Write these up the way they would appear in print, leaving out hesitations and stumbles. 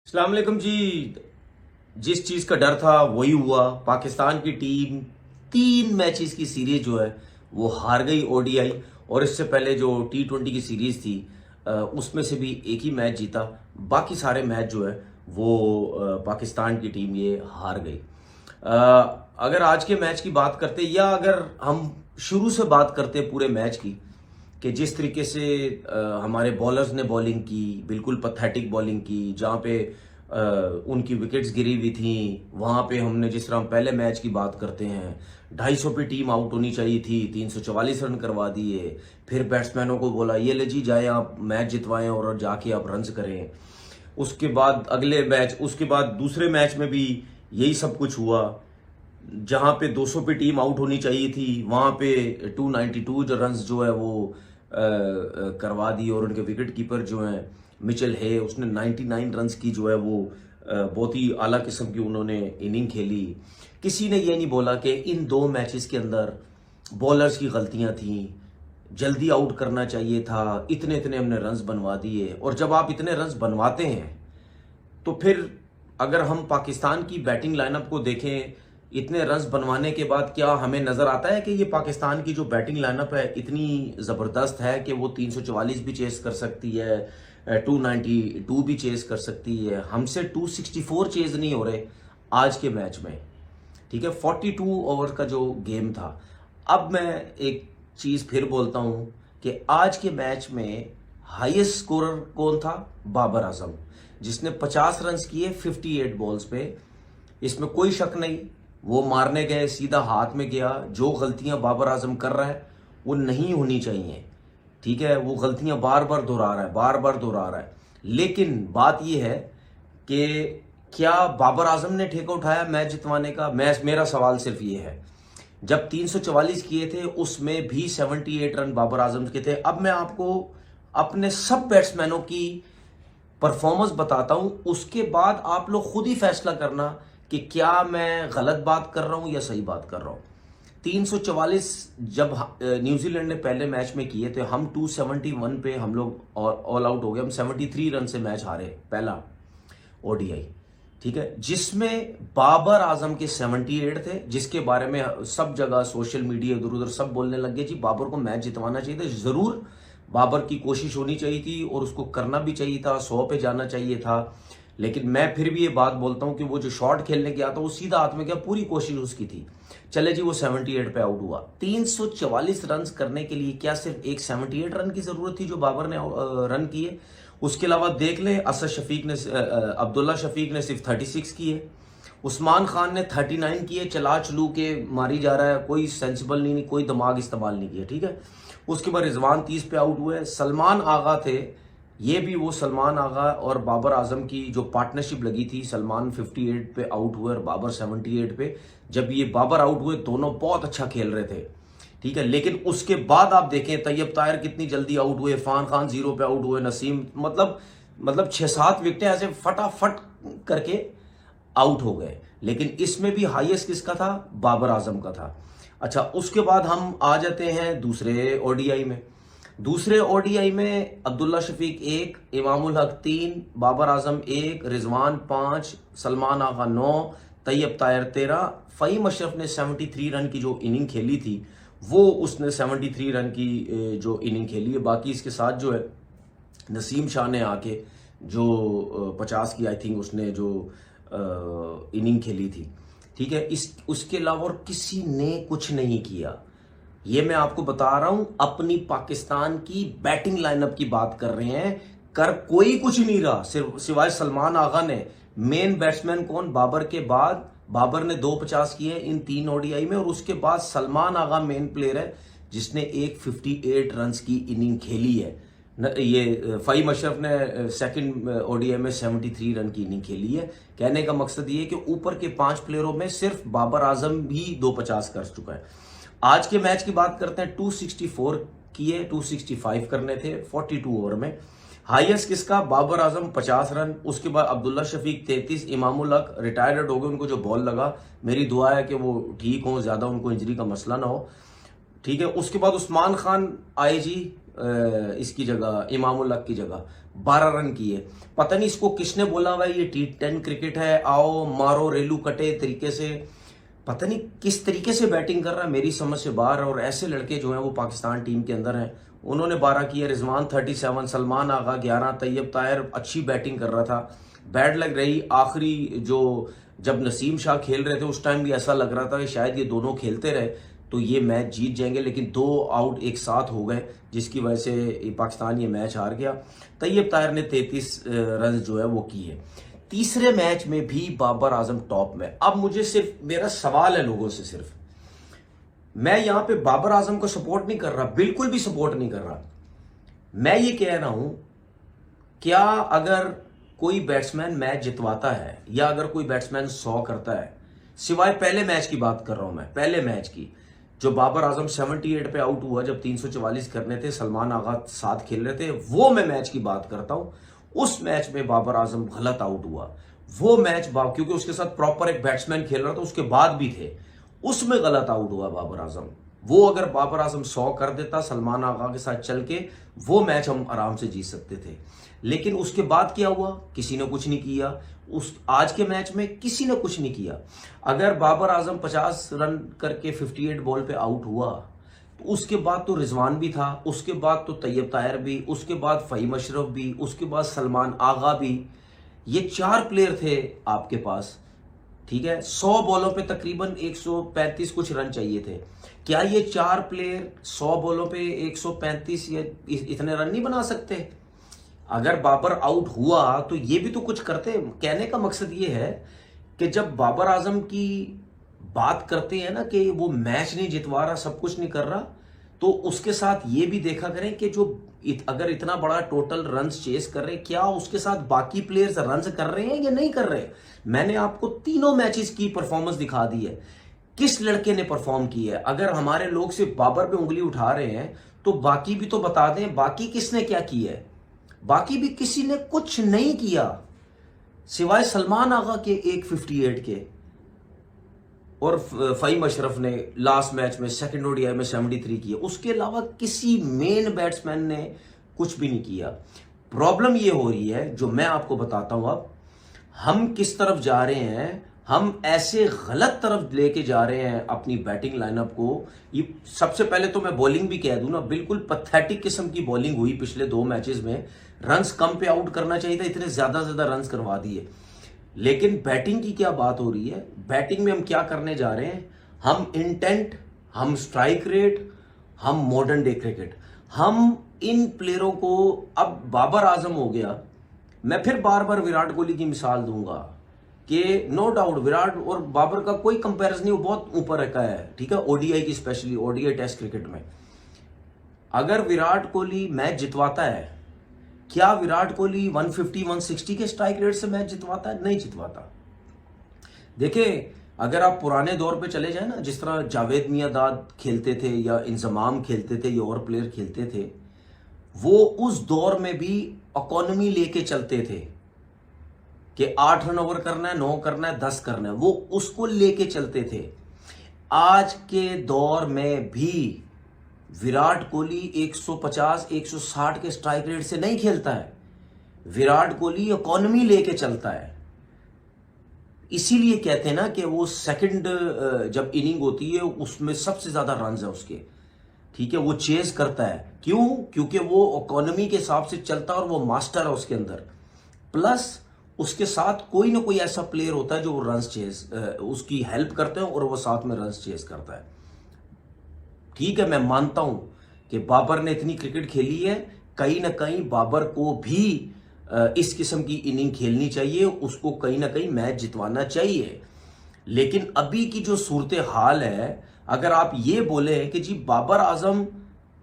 अस्सलाम वालेकुम जी। जिस चीज का डर था वही हुआ। पाकिस्तान की टीम 3 मैचेस की सीरीज जो है वो हार गई ओडीआई। और इससे पहले जो T20 की सीरीज थी उसमें से भी एक ही मैच जीता। बाकी सारे मैच जो है वो पाकिस्तान की टीम ये हार गई। अगर आज के मैच की बात करते या अगर हम शुरू से बात करते पूरे मैच की कि जिस तरीके से हमारे बॉलर्स ने बॉलिंग की, बिल्कुल पथेटिक बॉलिंग की, जहाँ पे उनकी विकेट्स गिरी हुई थी, वहाँ पे हमने जिस तरह हम पहले मैच की बात करते हैं 250 पे टीम आउट होनी चाहिए थी, 344 रन करवा दिए। फिर बैट्समैनों को बोला ये ले जी जाए आप मैच जितवाएं और जाके आप रन्स करें। उसके बाद अगले मैच, उसके बाद दूसरे मैच में भी यही सब कुछ हुआ। जहां पे 200 पे टीम आउट होनी चाहिए थी वहां पे 292 जो रन्स जो है वो करवा दी। और उनके विकेट कीपर जो है मिचेल हे, उसने 99 रन्स की जो है वो बहुत ही आला किस्म की उन्होंने इनिंग खेली। किसी ने ये नहीं बोला कि इन 2 मैचेस के अंदर बॉलर्स की गलतियां थी, जल्दी आउट करना चाहिए था, इतने इतने हमने रन्स बनवा दिए। और जब आप इतने रन्स बनवाते हैं तो फिर अगर हम पाकिस्तान की बैटिंग लाइनअप को देखें, इतने रन्स बनवाने के बाद क्या हमें नजर आता है कि ये पाकिस्तान की जो बैटिंग लाइनअप है इतनी जबरदस्त है कि वो 344 भी चेस कर सकती है, 292 भी चेस कर सकती है। हमसे 264 चेज नहीं हो रहे आज के मैच में। ठीक है, 42 ओवर का जो गेम था। अब मैं एक चीज फिर बोलता हूं कि आज के मैच में हाईएस्ट स्कोरर कौन था? बाबर आजम, जिसने 50 रन किए 58 बॉल्स पे। इसमें कोई शक नहीं, वो मारने गए, सीधा हाथ में गया। जो गलतियां बाबर आजम कर रहा है वो नहीं होनी चाहिए। ठीक है, वो गलतियां बार बार दोहरा रहा है, बार बार दोहरा रहा है। लेकिन बात यह है कि क्या बाबर आजम ने ठेका उठाया मैच जितवाने का? मेरा सवाल सिर्फ ये है, जब 344 किए थे उसमें भी 78 रन बाबर आजम के थे। अब मैं आपको अपने सब बैट्समैनों की परफॉर्मेंस बताता हूं, उसके बाद आप लोग खुद ही फैसला करना कि क्या मैं गलत बात कर रहा हूं या सही बात कर रहा हूं। 344 जब न्यूजीलैंड ने पहले मैच में किए थे, हम 271 पे हम लोग ऑल आउट हो गए। हम 73 रन से मैच हारे पहला ओडीआई। ठीक है, जिसमें बाबर आजम के 78 थे, जिसके बारे में सब जगह सोशल मीडिया इधर उधर सब बोलने लग गए जी बाबर को मैच जितवाना चाहिए था। जरूर बाबर की कोशिश होनी चाहिए थी और उसको करना भी चाहिए था, 100 पे जाना चाहिए था। लेकिन मैं फिर भी ये बात बोलता हूं कि वो जो शॉट खेलने गया था वो सीधा हाथ में गया, पूरी कोशिश उसकी थी। चले जी, वो 78 पे आउट हुआ। 344 रन करने के लिए क्या सिर्फ एक 78 रन की जरूरत थी जो बाबर ने रन किए? उसके अलावा देख लें, असद शफीक ने अब्दुल्ला शफीक ने सिर्फ 36 किए, उस्मान खान ने 39 किए। चला चलू के मारी जा रहा है, कोई सेंसिबल नहीं, कोई दिमाग इस्तेमाल नहीं किया। ठीक है, उसके बाद रिजवान 30 पे आउट हुए। सलमान आगा थे, ये भी वो सलमान आगा और बाबर आजम की जो पार्टनरशिप लगी थी, सलमान 58 पे आउट हुए और बाबर 78 पे। जब ये बाबर आउट हुए दोनों बहुत अच्छा खेल रहे थे। ठीक है, लेकिन उसके बाद आप देखें तैयब ताहिर कितनी जल्दी आउट हुए, इरफान खान 0 पे आउट हुए, नसीम मतलब 6-7 विकेटें ऐसे फटाफट करके आउट हो गए। लेकिन इसमें भी हाईएस्ट किसका था? बाबर आजम का था। अच्छा, उसके बाद हम आ जाते हैं दूसरे ओडीआई में। दूसरे ओडीआई में अब्दुल्ला शफीक 1, इमामुल हक 3, बाबर आजम 1, रिजवान 5, सलमान आगा 9, तैयब ताहिर 13। फ़हीम अशरफ ने 73 रन की जो इनिंग खेली थी वो उसने 73 रन की जो इनिंग खेली है। बाकी इसके साथ जो है नसीम शाह ने आके जो 50 की आई थिंक उसने जो इनिंग खेली थी। ठीक है, इस उसके अलावा और किसी ने कुछ नहीं किया। ये मैं आपको बता रहा हूं, अपनी पाकिस्तान की बैटिंग लाइनअप की बात कर रहे हैं। कर कोई कुछ नहीं रहा सिर्फ सिवाय सलमान आगा ने। मेन बैट्समैन कौन? बाबर के बाद बाबर ने 250 किए इन 3 ओडीआई में, और उसके बाद सलमान आगा मेन प्लेयर है जिसने एक 58 रन की इनिंग खेली है। ये फ़हीम अशरफ ने सेकंड ओडीआई में 73 रन की इनिंग खेली है। कहने का मकसद ये है कि ऊपर के 5 प्लेयरों में सिर्फ बाबर आजम भी 250 कर चुका है। आज के मैच की बात करते हैं, 264 किए, 265 करने थे 42 ओवर में। हाईएस्ट किसका? बाबर आजम 50 रन, उसके बाद अब्दुल्ला शफीक 33, इमामुल हक रिटायर्ड हो गए, उनको जो बॉल लगा, मेरी दुआ है कि वो ठीक हो, ज्यादा उनको इंजरी का मसला ना हो। ठीक है। उसके बाद उस्मान खान आए जी इसकी जगह, इमामुल्लाह की जगह, 12 रन किए। पता नहीं इसको किसने बोला हुआ ये T10 क्रिकेट है, आओ मारो रेलू कटे तरीके से, पता नहीं किस तरीके से बैटिंग कर रहा है, मेरी समझ से बाहर। और ऐसे लड़के जो हैं वो पाकिस्तान टीम के अंदर हैं, उन्होंने 12 किए। रिजवान 37, सलमान आगा 11, तैयब ताहिर अच्छी बैटिंग कर रहा था। बैड लग रही आखिरी जो जब नसीम शाह खेल रहे थे उस टाइम भी ऐसा लग रहा था कि शायद ये दोनों खेलते रहे तो ये मैच जीत जाएंगे, लेकिन 2 आउट एक साथ हो गए जिसकी वजह से पाकिस्तान ये मैच हार गया। तैयब ताहिर ने 33 रन जो है वो किए। तीसरे मैच में भी बाबर आजम टॉप में। अब मुझे सिर्फ मेरा सवाल है लोगों से, सिर्फ मैं यहां पे बाबर आजम को सपोर्ट नहीं कर रहा, बिल्कुल भी सपोर्ट नहीं कर रहा। मैं ये कह रहा हूं, क्या अगर कोई बैट्समैन मैच जितवाता है या अगर कोई बैट्समैन 100 करता है, सिवाय पहले मैच की बात कर रहा हूं मैं, पहले मैच की जो बाबर आजम 78 पे आउट हुआ जब 344 करने थे, सलमान आगा साथ खेल रहे थे, वो मैं मैच की बात करता हूं। उस मैच में बाबर आजम गलत आउट हुआ। वो मैच क्योंकि उसके साथ प्रॉपर एक बैट्समैन खेल रहा था, उसके बाद भी थे, उसमें गलत आउट हुआ बाबर आजम। वो अगर बाबर आजम 100 कर देता सलमान आगा के साथ चल के, वो मैच हम आराम से जीत सकते थे। लेकिन उसके बाद क्या हुआ, किसी ने कुछ नहीं किया। उस आज के मैच में किसी ने कुछ नहीं किया। अगर बाबर आजम 50 रन करके 58 बॉल पे आउट हुआ तो उसके बाद तो रिजवान भी था, उसके बाद तो तैयब ताहिर भी, उसके बाद फ़हीम अशरफ भी, उसके बाद सलमान आगा भी। ये 4 प्लेयर थे आपके पास, ठीक है। 100 बॉलों पे तकरीबन 135 कुछ रन चाहिए थे। क्या ये 4 प्लेयर 100 बॉलों पे 135 या इतने रन नहीं बना सकते? अगर बाबर आउट हुआ तो ये भी तो कुछ करते। कहने का मकसद ये है कि जब बाबर आजम की बात करते हैं ना कि वो मैच नहीं जितवा रहा, सब कुछ नहीं कर रहा, तो उसके साथ ये भी देखा करें कि जो अगर इतना बड़ा टोटल रन्स चेस कर रहे हैं, क्या उसके साथ बाकी प्लेयर्स रन्स कर रहे हैं या नहीं कर रहे। मैंने आपको तीनों मैचेस की परफॉर्मेंस दिखा दी है, किस लड़के ने परफॉर्म की है। अगर हमारे लोग सिर्फ बाबर पे उंगली उठा रहे हैं तो बाकी भी तो बता दें, बाकी किसने क्या किया है। बाकी भी किसी ने कुछ नहीं किया सिवाय सलमान आगा के एक 58 के, और फ़हीम अशरफ ने लास्ट मैच में सेकंड ओडीआई में 73 किया। उसके अलावा किसी मेन बैट्समैन ने कुछ भी नहीं किया। प्रॉब्लम ये हो रही है, जो मैं आपको बताता हूं, अब हम किस तरफ जा रहे हैं, हम ऐसे गलत तरफ लेके जा रहे हैं अपनी बैटिंग लाइनअप को। ये सबसे पहले तो मैं बॉलिंग भी कह दूं ना, बिल्कुल पैथेटिक किस्म की बॉलिंग हुई पिछले 2 मैचेस में। रन्स कम पे आउट करना चाहिए था, इतने ज्यादा रन्स करवा दिए। लेकिन बैटिंग की क्या बात हो रही है, बैटिंग में हम क्या करने जा रहे हैं, हम इंटेंट, हम स्ट्राइक रेट, हम मॉडर्न डे क्रिकेट, हम इन प्लेयरों को, अब बाबर आजम हो गया, मैं फिर बार बार विराट कोहली की मिसाल दूंगा कि नो डाउट विराट और बाबर का कोई कंपैरिजन नहीं, वो बहुत ऊपर रखा है, ठीक है, ओडीआई की, स्पेशली ओडीआई टेस्ट क्रिकेट में। अगर विराट कोहली मैच जितवाता है, क्या विराट कोहली 150-160 के स्ट्राइक रेट से मैच जितवाता है? नहीं जितवाता। देखिए, अगर आप पुराने दौर पे चले जाए ना, जिस तरह जावेद मियांदाद खेलते थे या इंजमाम खेलते थे या और प्लेयर खेलते थे, वो उस दौर में भी इकोनॉमी लेके चलते थे कि 8 रन ओवर करना है, 9 करना है, 10 करना है, वो उसको लेके चलते थे। आज के दौर में भी विराट कोहली 150-160 के स्ट्राइक रेट से नहीं खेलता है। विराट कोहली इकोनॉमी लेके चलता है। इसीलिए कहते हैं ना कि वो सेकंड जब इनिंग होती है उसमें सबसे ज्यादा रन है उसके, ठीक है, वो चेज करता है। क्यों? क्योंकि वो इकोनॉमी के हिसाब से चलता है और वो मास्टर है उसके अंदर। प्लस उसके साथ कोई ना कोई ऐसा प्लेयर होता है जो रन चेज उसकी हेल्प करते हैं और वो साथ में रन चेज करता है। ठीक है, मैं मानता हूं कि बाबर ने इतनी क्रिकेट खेली है, कहीं ना कहीं बाबर को भी इस किस्म की इनिंग खेलनी चाहिए, उसको कहीं ना कहीं मैच जितवाना चाहिए। लेकिन अभी की जो सूरत हाल है, अगर आप ये बोले कि जी बाबर आजम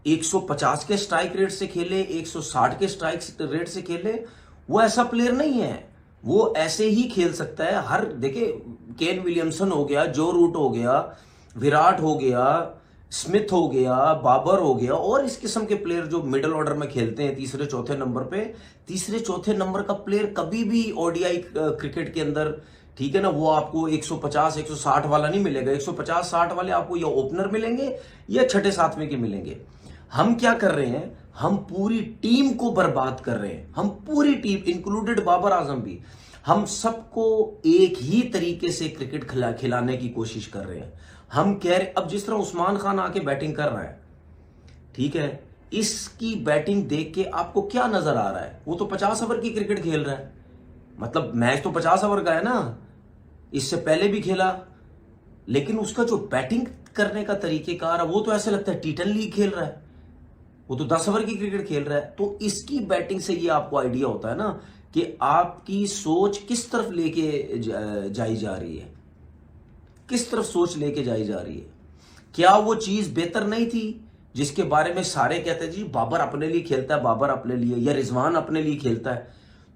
150 के स्ट्राइक रेट से खेले, 160 के स्ट्राइक रेट से खेले, वो ऐसा प्लेयर नहीं है। वो ऐसे ही खेल सकता है हर, देखिए केन विलियमसन हो गया, जो रूट हो गया, विराट हो गया, स्मिथ हो गया, बाबर हो गया, और इस किस्म के प्लेयर जो मिडिल ऑर्डर में खेलते हैं तीसरे चौथे नंबर पे। तीसरे चौथे नंबर का प्लेयर कभी भी ओडीआई क्रिकेट के अंदर ठीक है ना, वो आपको 150 160 वाला नहीं मिलेगा। 150 60 वाले आपको या ओपनर मिलेंगे या छठे सातवें के मिलेंगे। हम क्या कर रहे हैं, हम पूरी टीम को बर्बाद कर रहे हैं। हम पूरी टीम इंक्लूडेड बाबर आजम भी, हम सबको एक ही तरीके से क्रिकेट खिलाने की कोशिश कर रहे हैं। हम कह रहे, अब जिस तरह उस्मान खान आके बैटिंग कर रहा है, ठीक है, इसकी बैटिंग देख के आपको क्या नजर आ रहा है? वो तो 50 ओवर की क्रिकेट खेल रहा है, मतलब मैच तो 50 ओवर का है ना, इससे पहले भी खेला, लेकिन उसका जो बैटिंग करने का तरीकेकार है वो तो ऐसे लगता है टी10 लीग खेल रहा है। वो तो 10 ओवर की क्रिकेट खेल रहा है। तो इसकी बैटिंग से ये आपको आइडिया होता है ना कि आपकी सोच किस तरफ लेके जाई जा रही है, किस तरफ सोच लेके जाई जा रही है। क्या वो चीज बेहतर नहीं थी जिसके बारे में सारे कहते हैं जी बाबर अपने लिए खेलता है, बाबर अपने लिए, या रिजवान अपने लिए खेलता है?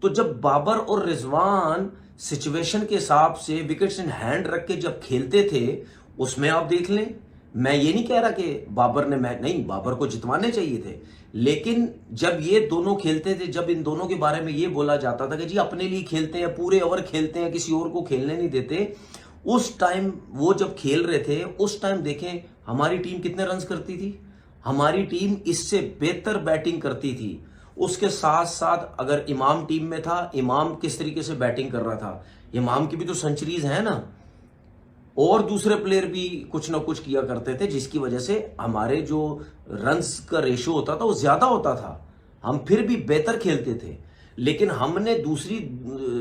तो जब बाबर और रिजवान सिचुएशन के हिसाब से विकेट्स इन हैंड रख के जब खेलते थे, उसमें आप देख लें, मैं ये नहीं कह रहा कि बाबर ने मैच, नहीं, बाबर को जितवाने चाहिए थे, लेकिन जब ये दोनों खेलते थे, जब इन दोनों के बारे में ये बोला जाता था कि जी अपने लिए खेलते हैं, पूरे ओवर खेलते हैं, किसी और को खेलने नहीं देते, उस टाइम वो जब खेल रहे थे, उस टाइम देखें हमारी टीम कितने रन्स करती थी। हमारी टीम इससे बेहतर बैटिंग करती थी। उसके साथ साथ अगर इमाम टीम में था, इमाम किस तरीके से बैटिंग कर रहा था, इमाम की भी तो सेंचुरीज है ना, और दूसरे प्लेयर भी कुछ ना कुछ किया करते थे, जिसकी वजह से हमारे जो रन्स का रेशियो होता था वो ज्यादा होता था, हम फिर भी बेहतर खेलते थे। लेकिन हमने दूसरी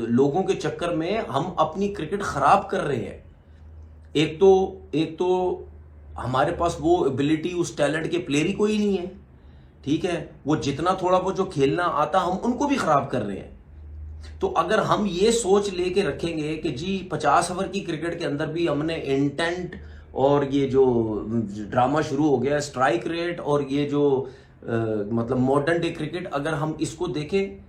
लोगों के चक्कर में हम अपनी क्रिकेट खराब कर रहे हैं। एक तो हमारे पास वो एबिलिटी, उस टैलेंट के प्लेयर ही कोई नहीं है, ठीक है, वो जितना थोड़ा बहुत जो खेलना आता हम उनको भी खराब कर रहे हैं। तो अगर हम ये सोच लेके रखेंगे कि जी 50 ओवर की क्रिकेट के अंदर भी हमने इंटेंट और ये जो ड्रामा शुरू हो गया स्ट्राइक रेट और ये जो मतलब मॉडर्न डे क्रिकेट, अगर हम इसको देखें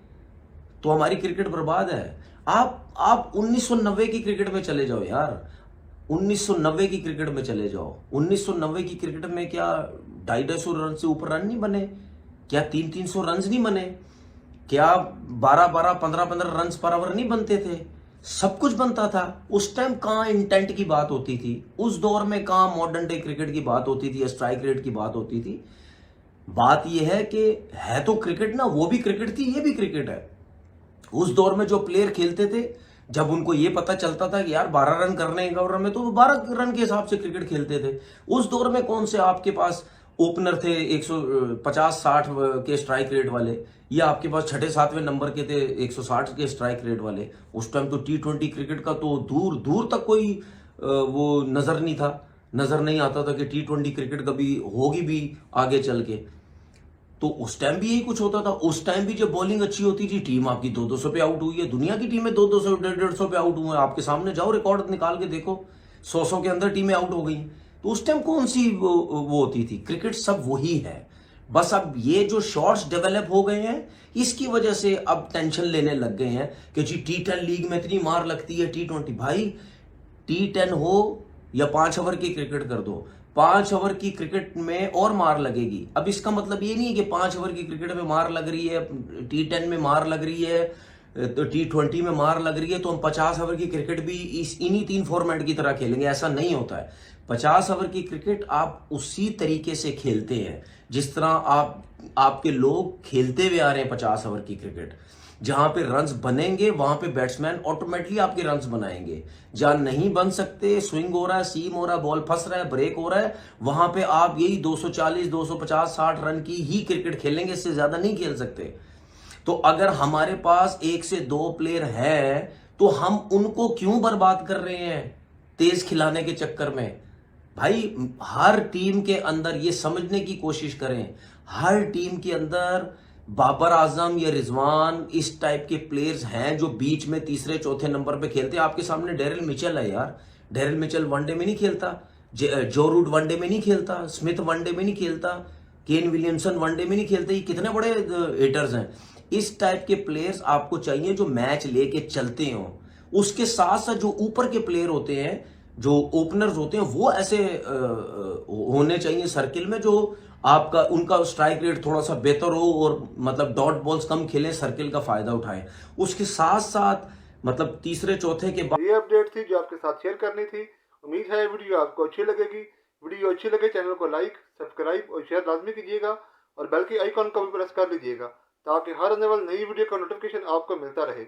तो हमारी क्रिकेट बर्बाद है। आप 1990 की क्रिकेट में चले जाओ यार, 1990 की क्रिकेट में चले जाओ। 1990 की क्रिकेट में क्या 250 रन से ऊपर रन नहीं बने? क्या 300 रन नहीं बने? क्या 12 15 रन पर ओवर नहीं बनते थे? सब कुछ बनता था। उस टाइम कहां इंटेंट की बात होती थी, उस दौर में कहां मॉडर्न डे क्रिकेट की बात होती थी या स्ट्राइक रेट की बात होती थी। बात यह है कि है तो क्रिकेट ना, वो भी क्रिकेट थी, ये भी क्रिकेट है। उस दौर में जो प्लेयर खेलते थे, जब उनको ये पता चलता था कि यार 12 रन करने एक ओवर में, तो वो 12 रन के हिसाब से क्रिकेट खेलते थे। उस दौर में कौन से आपके पास ओपनर थे 150-60 के स्ट्राइक रेट वाले, या आपके पास छठे सातवें नंबर के थे 160 के स्ट्राइक रेट वाले? उस टाइम तो T20 क्रिकेट का तो दूर दूर तक कोई वो नजर नहीं था, नजर नहीं आता था कि T20 क्रिकेट कभी होगी भी आगे चल के। तो उस टाइम भी यही कुछ होता था। उस टाइम भी जब बॉलिंग अच्छी होती थी, टीम आपकी 200 पे आउट हुई है। दुनिया की टीमें 200 150 पे आउट हुए हैं, आपके सामने जाओ रिकॉर्ड निकाल के देखो, 100 के अंदर टीमें आउट हो गई। तो उस टाइम कौन सी वो होती थी क्रिकेट? सब वही है, बस अब ये जो शॉट्स डेवलप हो गए हैं, इसकी वजह से अब टेंशन लेने लग गए हैं कि जी T10 लीग में इतनी मार लगती है, T20। भाई T10 हो या 5 ओवर की क्रिकेट कर दो, 5 ओवर की क्रिकेट में और मार लगेगी। अब इसका मतलब ये नहीं है कि 5 ओवर की क्रिकेट में मार लग रही है, T10 में मार लग रही है, तो T20 में मार लग रही है तो हम 50 ओवर की क्रिकेट भी इन्हीं 3 फॉर्मेट की तरह खेलेंगे। ऐसा नहीं होता है। 50 ओवर की क्रिकेट आप उसी तरीके से खेलते हैं जिस तरह आपके लोग खेलते हुए आ रहे हैं 50 ओवर की क्रिकेट। जहां पे रन्स बनेंगे वहां पे बैट्समैन ऑटोमेटिकली आपके रन्स बनाएंगे। जहां नहीं बन सकते, स्विंग हो रहा है, सीम हो रहा है, बॉल फंस रहा है, ब्रेक हो रहा है, वहां पे आप यही 240 250 60 रन की ही क्रिकेट खेलेंगे, इससे ज्यादा नहीं खेल सकते। तो अगर हमारे पास 1 से 2 प्लेयर है तो हम उनको क्यों बर्बाद कर रहे हैं तेज खिलाने के चक्कर में? भाई हर टीम के अंदर ये समझने की कोशिश करें, हर टीम के अंदर बाबर आजम या रिजवान इस टाइप के प्लेयर्स हैं जो बीच में तीसरे चौथे नंबर पे खेलते हैं। आपके सामने डेरिल मिचेल है यार, डेरिल मिचेल वनडे में नहीं खेलता, जो रूट वनडे में नहीं खेलता, स्मिथ वनडे में नहीं खेलता, केन विलियमसन वनडे में नहीं खेलते। ये कितने बड़े हिटर्स हैं। इस टाइप के प्लेयर्स आपको चाहिए जो मैच लेके चलते हो। उसके साथ साथ जो ऊपर के प्लेयर होते हैं, जो ओपनर्स होते हैं, वो ऐसे होने चाहिए सर्किल में, जो आपका उनका स्ट्राइक रेट थोड़ा सा बेहतर हो और मतलब डॉट बॉल्स कम खेलें, सर्किल का फायदा उठाएं। उसके साथ साथ मतलब तीसरे चौथे के बाद ये अपडेट थी जो आपके साथ शेयर करनी थी। उम्मीद है वीडियो आपको अच्छी लगेगी। वीडियो अच्छी लगे चैनल को लाइक, सब्सक्राइब और शेयर लाजमी कीजिएगा और बेल की आइकॉन को भी प्रेस कर लीजिएगा ताकि हर आने वाली नई वीडियो का नोटिफिकेशन आपको मिलता रहे।